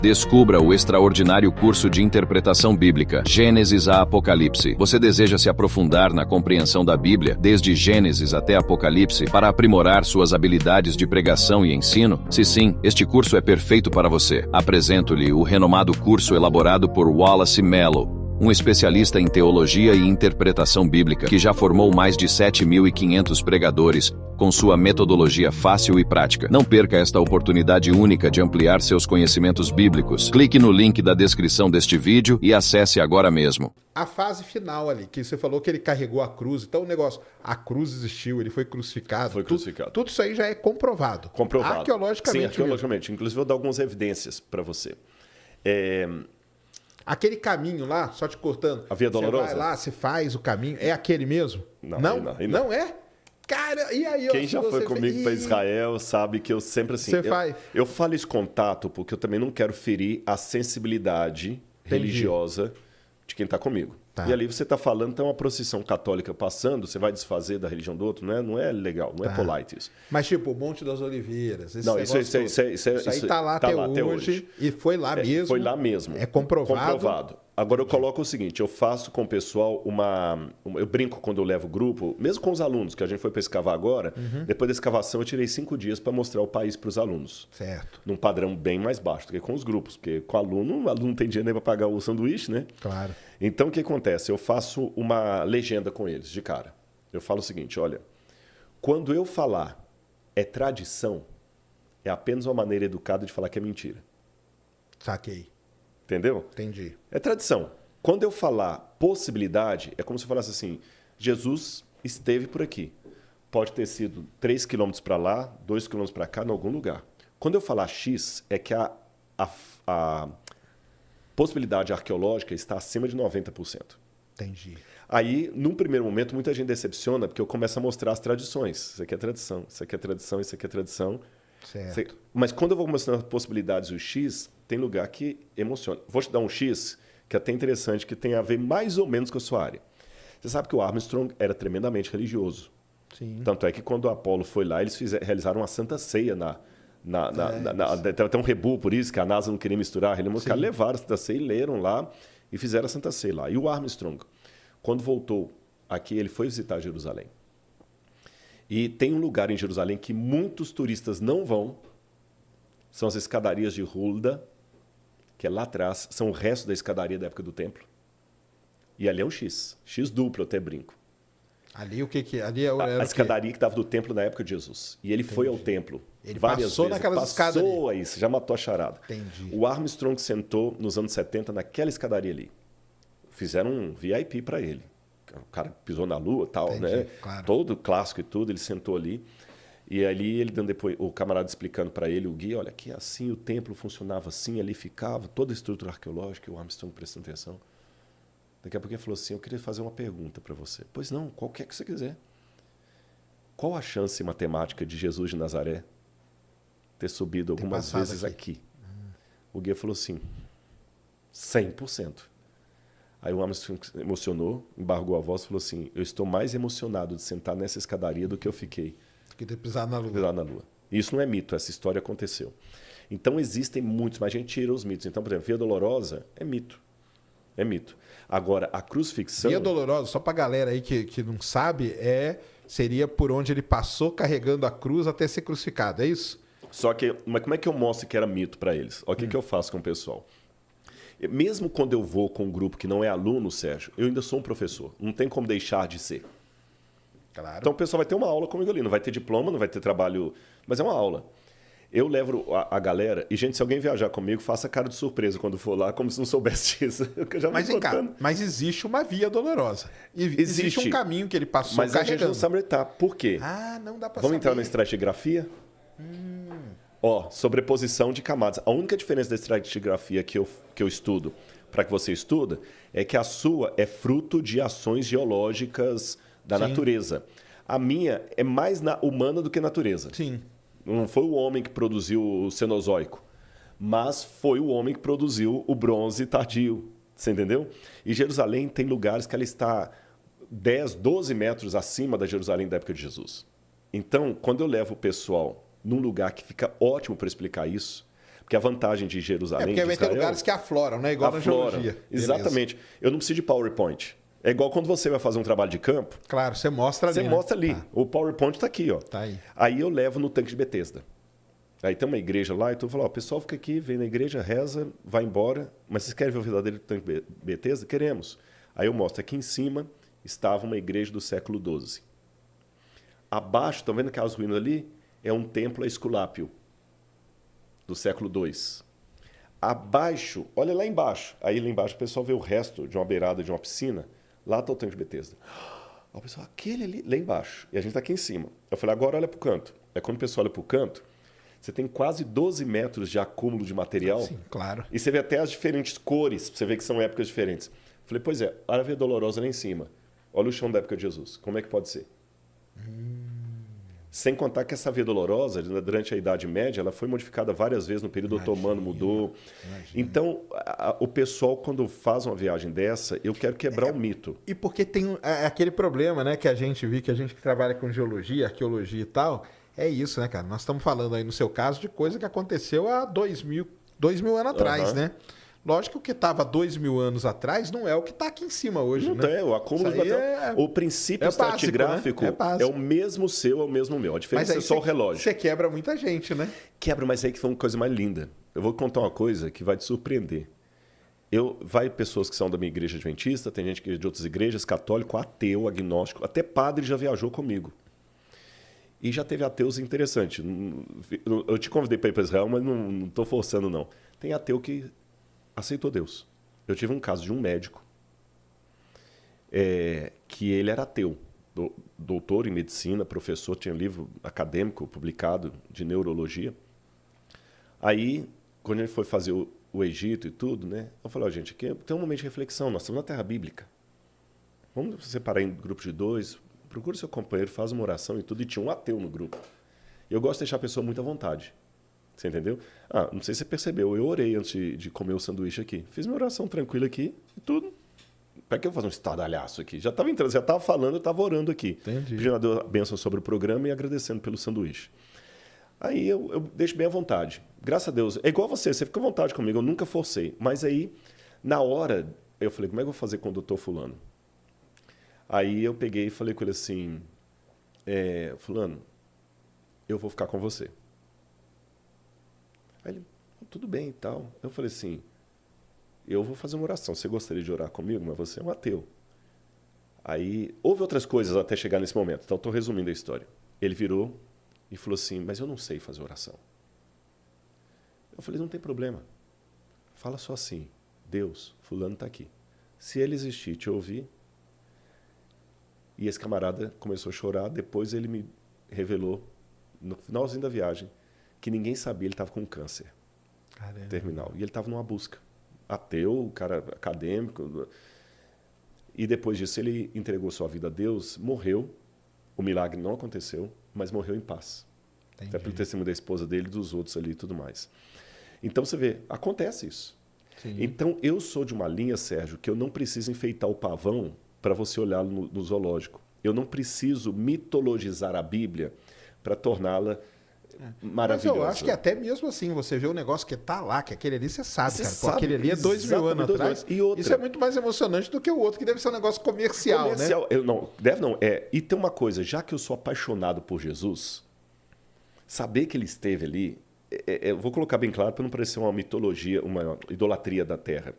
Descubra o extraordinário curso de interpretação bíblica, Gênesis a Apocalipse. Você deseja se aprofundar na compreensão da Bíblia, desde Gênesis até Apocalipse, para aprimorar suas habilidades de pregação e ensino? Se sim, este curso é perfeito para você. Apresento-lhe o renomado curso elaborado por Wallace Mello, um especialista em teologia e interpretação bíblica, que já formou mais de 7.500 pregadores, com sua metodologia fácil e prática. Não perca esta oportunidade única de ampliar seus conhecimentos bíblicos. Clique no link da descrição deste vídeo e acesse agora mesmo. A fase final ali, que você falou que ele carregou a cruz, então o negócio, a cruz existiu, ele foi crucificado. Foi crucificado. Tudo isso aí já é comprovado. Comprovado. Arqueologicamente. Sim, arqueologicamente. Inclusive, eu vou dar algumas evidências para você. Aquele caminho lá, só te cortando. A Via Dolorosa? Você vai lá, você faz o caminho. É aquele mesmo? Não. Não é? Cara, e aí? Quem já foi comigo para Israel sabe que eu sempre assim... Eu falo esse contato porque eu também não quero ferir a sensibilidade religiosa de quem está comigo. Tá. E ali você está falando, tem uma procissão católica passando, você vai desfazer da religião do outro, não é legal, não é polite isso. Mas tipo, o Monte das Oliveiras, isso aí está lá até hoje e foi lá mesmo. Foi lá mesmo. É comprovado. Agora eu coloco o seguinte, eu faço com o pessoal eu brinco quando eu levo o grupo, mesmo com os alunos, que a gente foi para escavar agora, depois da escavação eu tirei 5 dias para mostrar o país para os alunos. Certo. Num padrão bem mais baixo do que com os grupos, porque com o aluno não tem dinheiro nem para pagar o sanduíche, né? Claro. Então o que acontece? Eu faço uma legenda com eles, de cara. Eu falo o seguinte, olha, quando eu falar é tradição, é apenas uma maneira educada de falar que é mentira. Saquei. Entendeu? Entendi. É tradição. Quando eu falar possibilidade, é como se eu falasse assim, Jesus esteve por aqui. Pode ter sido 3 quilômetros para lá, 2 quilômetros para cá, em algum lugar. Quando eu falar X, é que a possibilidade arqueológica está acima de 90%. Entendi. Aí, num primeiro momento, muita gente decepciona porque eu começo a mostrar as tradições. Isso aqui é tradição, isso aqui é tradição, isso aqui é tradição. Certo. Mas quando eu vou mostrando as possibilidades e o X, tem lugar que emociona. Vou te dar um X que é até interessante, que tem a ver mais ou menos com a sua área. Você sabe que o Armstrong era tremendamente religioso. Sim. Tanto é que quando o Apollo foi lá, eles realizaram uma santa ceia tem até um rebu por isso, que a NASA não queria misturar. Os caras levaram a Santa Ceia e leram lá e fizeram a Santa Ceia lá. E o Armstrong, quando voltou aqui, ele foi visitar Jerusalém. E tem um lugar em Jerusalém que muitos turistas não vão, são as escadarias de Hulda, que é lá atrás, são o resto da escadaria da época do templo. E ali é um X duplo, eu até brinco. Ali o que ali era a escadaria que estava do templo na época de Jesus. E ele foi ao templo ele várias passou vezes. Naquelas escadas Passou aí, já matou a charada. Entendi. O Armstrong sentou nos anos 70 naquela escadaria ali. Fizeram um VIP para ele. O cara pisou na lua e tal, Entendi, né? claro. Todo clássico e tudo, ele sentou ali. E ali ele dando depois, o camarada explicando para ele, o guia, olha, aqui assim, o templo funcionava assim, ali ficava, toda a estrutura arqueológica, o Armstrong prestando atenção. Daqui a pouco ele falou assim, eu queria fazer uma pergunta para você. Pois não, qualquer que você quiser. Qual a chance matemática de Jesus de Nazaré ter subido algumas vezes aqui? O guia falou assim, 100%. Aí o Armstrong emocionou, embargou a voz e falou assim, eu estou mais emocionado de sentar nessa escadaria do que eu fiquei. Que ter pisado na Lua. Pisado na Lua. Isso não é mito, essa história aconteceu. Então existem muitos, mas a gente tira os mitos. Então, por exemplo, Via Dolorosa é mito. É mito. Agora, a crucifixão... Via Dolorosa, só pra galera aí que não sabe, seria por onde ele passou carregando a cruz até ser crucificado, é isso? Só que, mas como é que eu mostro que era mito para eles? Olha o que eu faço com o pessoal. Mesmo quando eu vou com um grupo que não é aluno, Sérgio, eu ainda sou um professor. Não tem como deixar de ser. Claro. Então o pessoal vai ter uma aula comigo ali. Não vai ter diploma, não vai ter trabalho, mas é uma aula. Eu levo a galera, e gente, se alguém viajar comigo, faça cara de surpresa quando for lá, como se não soubesse disso. Mas vem cá, mas existe uma Via Dolorosa. Existe um caminho que ele passou mas carregando. A gente não sabe onde. Por quê? Não dá pra Vamos saber. entrar na estratigrafia? Sobreposição de camadas. A única diferença da estratigrafia que eu estudo, para que você estuda, é que a sua é fruto de ações geológicas da natureza. A minha é mais humana do que natureza. Sim. Não foi o homem que produziu o Cenozoico, mas foi o homem que produziu o bronze tardio. Você entendeu? E Jerusalém tem lugares que ela está 10, 12 metros acima da Jerusalém da época de Jesus. Então, quando eu levo o pessoal num lugar que fica ótimo para explicar isso, Porque a vantagem de Jerusalém, porque de vai ter Israel, lugares que afloram, né? Igual na geologia. Exatamente. Eu não preciso de PowerPoint. É igual quando você vai fazer um trabalho de campo. Claro, você mostra ali. Você mostra ali. Tá. O PowerPoint está aqui, ó. Tá aí. Aí eu levo no tanque de Betesda. Aí tem uma igreja lá, e tu fala, ó, o pessoal fica aqui, vem na igreja, reza, vai embora. Mas vocês querem ver o verdadeiro tanque de Betesda? Queremos. Aí eu mostro, aqui em cima estava uma igreja do século XII. Abaixo, estão vendo aquelas ruínas ali? É um templo a Esculápio, do século II. Abaixo, olha lá embaixo. Aí lá embaixo o pessoal vê o resto de uma beirada de uma piscina. Lá está o tanque de Betesda. Aí o pessoal, aquele ali, lá embaixo. E a gente está aqui em cima. Eu falei, agora olha para o canto. Aí quando o pessoal olha para o canto, você tem quase 12 metros de acúmulo de material. Sim, claro. E você vê até as diferentes cores, você vê que são épocas diferentes. Eu falei, pois é, a Via Dolorosa lá em cima. Olha o chão da época de Jesus. Como é que pode ser? Sem contar que essa Via Dolorosa, durante a Idade Média, ela foi modificada várias vezes, no período otomano mudou. Então, o pessoal, quando faz uma viagem dessa, eu quero quebrar o mito. E porque tem aquele problema, né, que a gente viu, que a gente que trabalha com geologia, arqueologia e tal, é isso, né, cara? Nós estamos falando aí, no seu caso, de coisa que aconteceu há 2.000 anos atrás, né? Lógico que o que estava 2.000 anos atrás não é o que está aqui em cima hoje, Não né? tem, o acúmulo de material. O princípio estratigráfico é o mesmo seu, é o mesmo meu. A diferença é só o relógio. Você quebra muita gente, né? Quebra, mas aí que foi uma coisa mais linda. Eu vou contar uma coisa que vai te surpreender. Vai pessoas que são da minha igreja adventista, tem gente que é de outras igrejas, católico, ateu, agnóstico, até padre já viajou comigo. E já teve ateus interessantes. Eu te convidei para ir para Israel, mas não estou forçando, não. Tem ateu que aceitou Deus. Eu tive um caso de um médico que ele era ateu, doutor em medicina, professor, tinha um livro acadêmico publicado de neurologia. Aí, quando ele foi fazer o Egito e tudo, né? Eu falei, gente, aqui tem um momento de reflexão, nós estamos na terra bíblica. Vamos separar em grupos de 2, procure seu companheiro, faz uma oração e tudo, e tinha um ateu no grupo. Eu gosto de deixar a pessoa muito à vontade. Você entendeu? Não sei se você percebeu, eu orei antes de comer o sanduíche aqui. Fiz minha oração tranquila aqui e tudo. Para que eu vou fazer um estardalhaço aqui? Já estava entrando, já estava falando, eu estava orando aqui. Entendi. Pedindo a bênção sobre o programa e agradecendo pelo sanduíche. Aí eu deixo bem à vontade. Graças a Deus. É igual você fica à vontade comigo, eu nunca forcei. Mas aí, na hora, eu falei, como é que eu vou fazer com o doutor fulano? Aí eu peguei e falei com ele assim, fulano, eu vou ficar com você. Aí ele, tudo bem e tal. Eu falei assim, eu vou fazer uma oração. Você gostaria de orar comigo? Mas você é um ateu. Aí, houve outras coisas até chegar nesse momento. Então, estou resumindo a história. Ele virou e falou assim, mas eu não sei fazer oração. Eu falei, não tem problema. Fala só assim, Deus, fulano está aqui. Se ele existir, te ouvir. E esse camarada começou a chorar. Depois ele me revelou, no finalzinho da viagem, que ninguém sabia, ele estava com câncer. Caramba. Terminal. E ele estava numa busca. Ateu, cara acadêmico. E depois disso ele entregou sua vida a Deus, morreu. O milagre não aconteceu, mas morreu em paz. Entendi. Até pelo testemunho da esposa dele, dos outros ali e tudo mais. Então você vê, acontece isso. Sim. Então eu sou de uma linha, Sérgio, que eu não preciso enfeitar o pavão para você olhar no zoológico. Eu não preciso mitologizar a Bíblia para torná-la maravilhosa. Mas eu acho que até mesmo assim, você vê um negócio que tá lá, que aquele ali você sabe, Você cara. Pô, sabe, aquele ali é 2.000 anos atrás. E outra, isso é muito mais emocionante do que o outro, que deve ser um negócio comercial, né? E tem uma coisa, já que eu sou apaixonado por Jesus, saber que ele esteve ali, eu vou colocar bem claro para não parecer uma mitologia, uma idolatria da terra.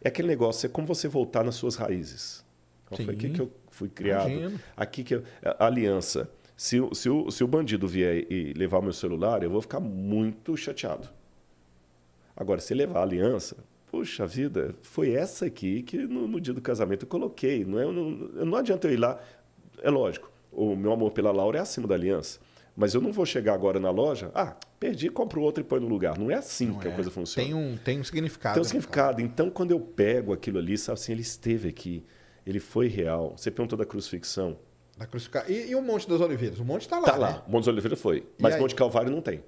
É aquele negócio, é como você voltar nas suas raízes. Foi aqui que eu fui criado. Imagino. Aqui que a aliança. Se o bandido vier e levar o meu celular, eu vou ficar muito chateado. Agora, se levar a aliança, puxa vida, foi essa aqui que no dia do casamento eu coloquei. Não adianta eu ir lá. É lógico, o meu amor pela Laura é acima da aliança. Mas eu não vou chegar agora na loja, perdi, compro outro e põe no lugar. Não é assim que a coisa funciona. Tem um significado. Tem um significado. Então, quando eu pego aquilo ali, sabe assim, ele esteve aqui, ele foi real. Você perguntou da crucifixão. Da crucificação. E o Monte das Oliveiras? O monte está lá, Está né? lá. O Monte das Oliveiras foi. Mas Monte Calvário não tem.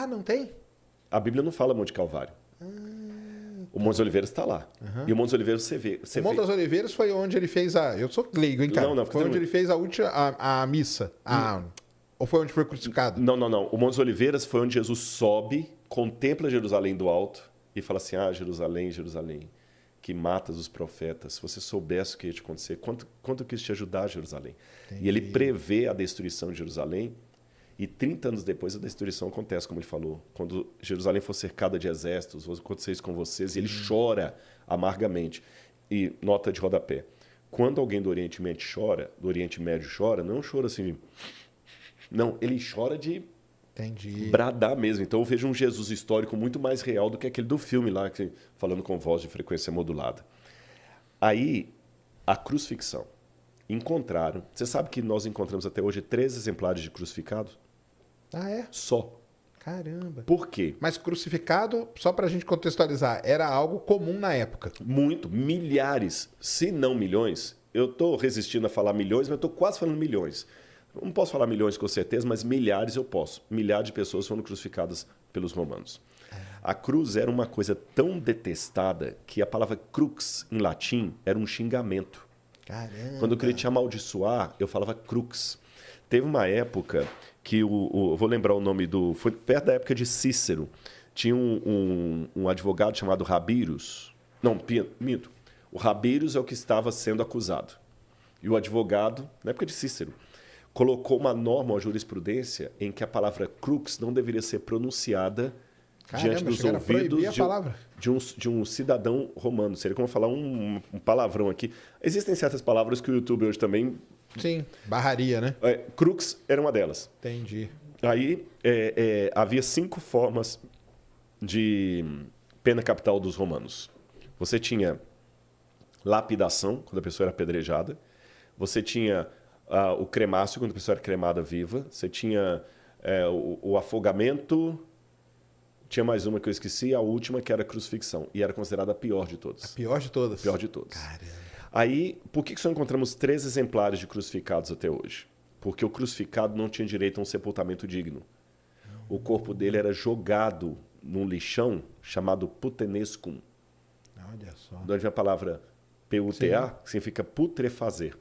Não tem? A Bíblia não fala Monte Calvário. O Monte das Oliveiras está lá. E o Monte das Oliveiras você vê. O Monte das Oliveiras foi onde ele fez eu sou leigo, hein, cara? Não, foi onde ele fez a última a missa. Ou foi onde foi crucificado? Não. O Monte das Oliveiras foi onde Jesus sobe contempla Jerusalém do alto e fala assim, Jerusalém, Jerusalém, que matas os profetas, se você soubesse o que ia te acontecer, quanto eu quis te ajudar, Jerusalém. Entendi. E ele prevê a destruição de Jerusalém, e 30 anos depois a destruição acontece, como ele falou. Quando Jerusalém for cercada de exércitos, vou acontecer isso com vocês, e ele chora amargamente. E nota de rodapé, quando alguém do Oriente Médio chora, não chora assim, não, ele chora de Entendi. bradar mesmo. Então eu vejo um Jesus histórico muito mais real do que aquele do filme lá, falando com voz de frequência modulada. Aí, a crucifixão. Encontraram. Você sabe que nós encontramos até hoje 3 exemplares de crucificado? Ah, é? Só. Caramba. Por quê? Mas crucificado, só pra gente contextualizar, era algo comum na época. Muito. Milhares, se não milhões. Eu estou resistindo a falar milhões, mas eu estou quase falando milhões. Não posso falar milhões com certeza, mas milhares eu posso. Milhares de pessoas foram crucificadas pelos romanos. A cruz era uma coisa tão detestada que a palavra crux, em latim, era um xingamento. Caramba. Quando eu queria te amaldiçoar, eu falava crux. Teve uma época que eu vou lembrar o nome foi perto da época de Cícero. Tinha um advogado chamado Rabirus. Não, minto. O Rabirus é o que estava sendo acusado. E o advogado, na época de Cícero, colocou uma norma, uma jurisprudência, em que a palavra crux não deveria ser pronunciada diante dos ouvidos de um cidadão romano. Seria como falar um palavrão aqui. Existem certas palavras que o YouTube hoje também... Sim, barraria, né? Crux era uma delas. Entendi. Aí havia 5 formas de pena capital dos romanos. Você tinha lapidação, quando a pessoa era apedrejada. Você tinha o cremácio, quando a pessoa era cremada viva. Você tinha o afogamento. Tinha mais uma que eu esqueci, a última que era a crucifixão. E era considerada a pior de todas. A pior de todas? Pior de todas. Caramba. Aí, por que só encontramos 3 exemplares de crucificados até hoje? Porque o crucificado não tinha direito a um sepultamento digno. O corpo dele era jogado num lixão chamado putenescum. Olha só. De onde vem a palavra PUTA, que significa putrefazer.